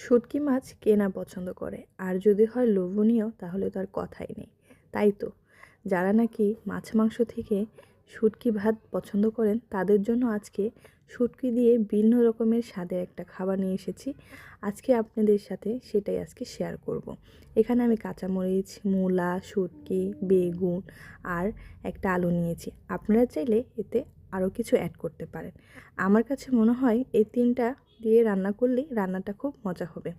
শুঁটকি মাছ কে না পছন্দ করে, আর যদি হয় লোভনীয় তাহলে তো আর কথাই নেই। তাই তো যারা নাকি মাছ মাংস থেকে শুঁটকি ভাত পছন্দ করেন তাদের জন্য আজকে শুঁটকি দিয়ে ভিন্ন রকমের স্বাদের একটা খাবার নিয়ে এসেছি। আজকে আপনাদের সাথে সেটাই আজকে শেয়ার করব। এখানে আমি কাঁচামরিচ, মূলা, শুঁটকি, বেগুন আর একটা আলু নিয়েছি। আপনারা চাইলে এতে আরও কিছু অ্যাড করতে পারেন। আমার কাছে মনে হয় এই তিনটা দিয়ে রান্না করলেই রান্নাটা খুব মজা হবে।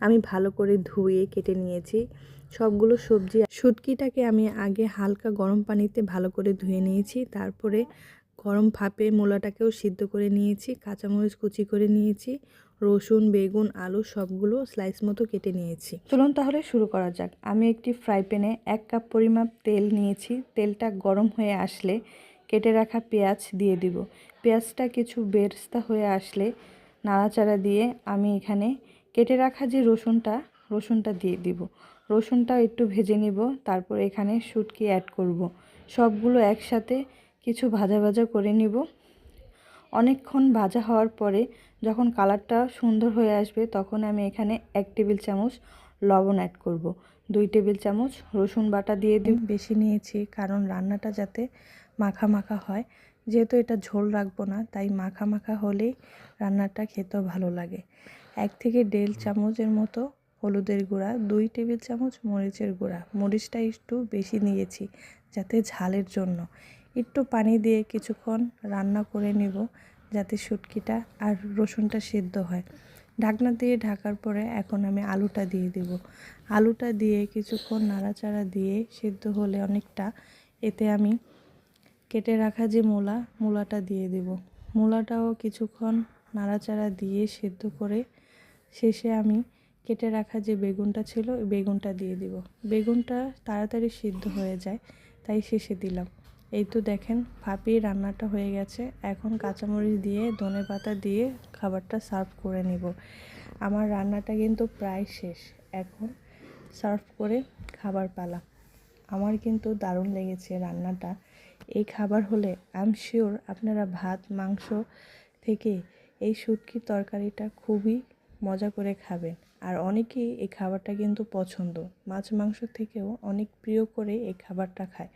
আমি ভালো করে ধুয়ে কেটে নিয়েছি সবগুলো সবজি। শুটকিটাকে আমি আগে হালকা গরম পানিতে ভালো করে ধুয়ে নিয়েছি, তারপরে গরম ভাপে মূলাটাকেও সিদ্ধ করে নিয়েছি, কাঁচামরিচ কুচি করে নিয়েছি, রসুন, বেগুন, আলু সবগুলো স্লাইস মতো কেটে নিয়েছি। চলুন তাহলে শুরু করা যাক। আমি একটি ফ্রাই প্যানে 1 কাপ পরিমাপ তেল নিয়েছি। তেলটা গরম হয়ে আসলে কেটে রাখা পেঁয়াজ দিয়ে দিব। পেঁয়াজটা কিছু বেরেস্তা হয়ে আসলে নাড়াচাড়া দিয়ে আমি এখানে কেটে রাখা যে রসুনটা দিয়ে দিব। রসুনটা একটু ভেজে নিব, তারপর এখানে শুটকি অ্যাড করব। সবগুলো একসাথে কিছু ভাজা ভাজা করে নিব। অনেকক্ষণ ভাজা হওয়ার পরে যখন কালারটা সুন্দর হয়ে আসবে তখন আমি এখানে 1 টেবিল চামচ লবণ অ্যাড করব। 2 টেবিল চামচ রসুন বাটা দিয়ে দিব। বেশি নিয়েছি কারণ রান্নাটা যাতে মাখা মাখা হয়। যেহেতু এটা ঝোল রাখবো না, তাই মাখা মাখা হলেই রান্নাটা খেতেও ভালো লাগে। 1 থেকে 1.5 চামচের মতো হলুদের গুঁড়া, 2 টেবিল চামচ মরিচের গুঁড়া। মরিচটা একটু বেশি নিয়েছি যাতে ঝালের জন্য। একটু পানি দিয়ে কিছুক্ষণ রান্না করে নেব যাতে শুটকিটা আর রসুনটা সিদ্ধ হয়। ঢাকনা দিয়ে ঢাকার পরে এখন আমি আলুটা দিয়ে দেব। আলুটা দিয়ে কিছুক্ষণ নাড়াচাড়া দিয়ে সিদ্ধ হলে অনেকটা, এতে আমি কেটে রাখা যে মূলাটা দিয়ে দেব। মূলাটাও কিছুক্ষণ নাড়াচাড়া দিয়ে সিদ্ধ করে শেষে আমি কেটে রাখা যে বেগুনটা ছিল বেগুনটা দিয়ে দিব। বেগুনটা তাড়াতাড়ি সিদ্ধ হয়ে যায় তাই শেষে দিলাম। এই তো দেখেন ভাপেই রান্নাটা হয়ে গেছে। এখন কাঁচামরিচ দিয়ে ধনেপাতা দিয়ে খাবারটা সার্ভ করে নেব। আমার রান্নাটা কিন্তু প্রায় শেষ, এখন সার্ভ করে খাবার পালা। আমার কিন্তু দারুণ লেগেছে রান্নাটা। এই খাবার হলে আই এম শিওর আপনারা ভাত মাংস থেকে এই শুটকির তরকারিটা খুবই মজা করে খাবেন। আর অনেকেই এই খাবারটা কিন্তু পছন্দ, মাছ মাংস থেকেও অনেক প্রিয় করে এই খাবারটা খায়।